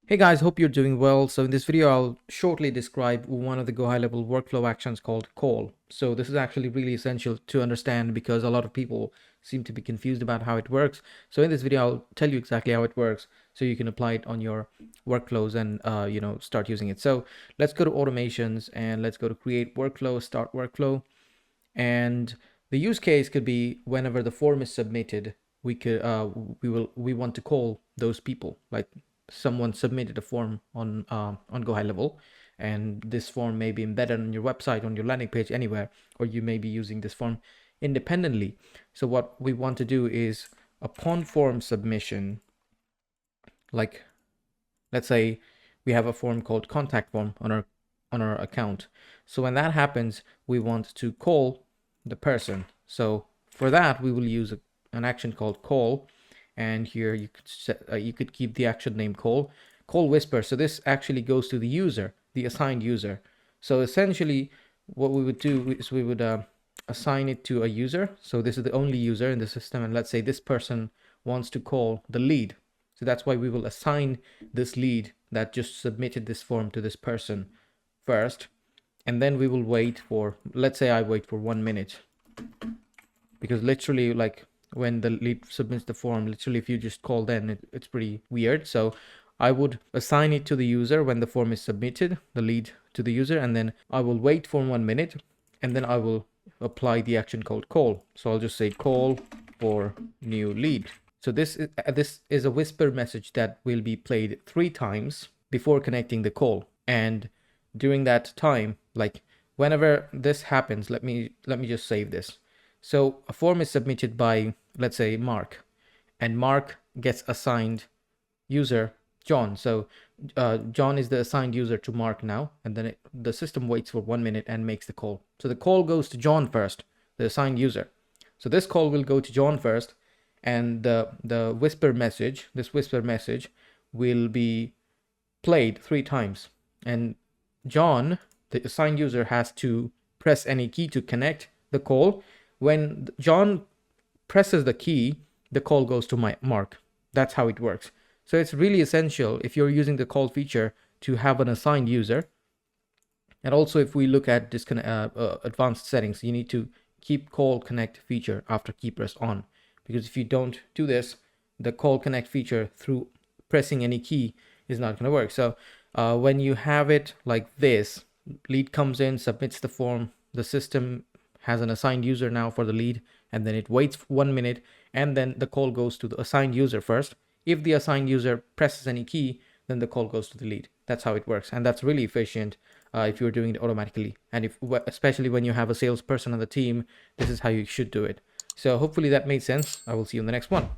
Hey guys, hope you're doing well. So in this video, I'll shortly describe one of the GoHighLevel workflow actions called call. So this is actually really essential to understand because a lot of people seem to be confused about how it works. So in this video, I'll tell you exactly how it works so you can apply it on your workflows and start using it. So let's go to automations and let's go to create workflow, start workflow. And the use case could be whenever the form is submitted, we want to call those people, like someone submitted a form on GoHighLevel, and this form may be embedded on your website, on your landing page, anywhere, or you may be using this form independently. So what we want to do is upon form submission, like let's say we have a form called contact form on our account. So when that happens, we want to call the person. So for that, we will use an action called call, and here you could you could keep the action name call whisper. So this actually goes to the user, the assigned user. So essentially what we would do is we would assign it to a user. So this is the only user in the system, and let's say this person wants to call the lead. So that's why we will assign this lead that just submitted this form to this person first, and then we will wait for, let's say I wait for 1 minute, because literally, like, when the lead submits the form, literally if you just call, then it's pretty weird. So I would assign it to the user when the form is submitted, the lead to the user, and then I will wait for 1 minute, and then I will apply the action called call. So I'll just say call for new lead. So this is a whisper message that will be played 3 times before connecting the call. And during that time, like whenever this happens, let me just save this. So a form is submitted by, let's say, Mark, and Mark gets assigned user John. So John is the assigned user to Mark now, and then the system waits for 1 minute and makes the call. So the call goes to John first, the assigned user. So this call will go to John first, and the whisper message, this whisper message will be played 3 times. And John, the assigned user, has to press any key to connect the call. When John presses the key, the call goes to Mark. That's how it works. So it's really essential if you're using the call feature to have an assigned user. And also, if we look at this advanced settings, you need to keep call connect feature after key press on, because if you don't do this, the call connect feature through pressing any key is not going to work. So when you have it like this, lead comes in, submits the form, the system has an assigned user now for the lead, and then it waits 1 minute, and then the call goes to the assigned user first. If the assigned user presses any key, then the call goes to the lead. That's how it works, and that's really efficient if you're doing it automatically. And especially when you have a salesperson on the team, this is how you should do it. So hopefully that made sense. I will see you in the next one.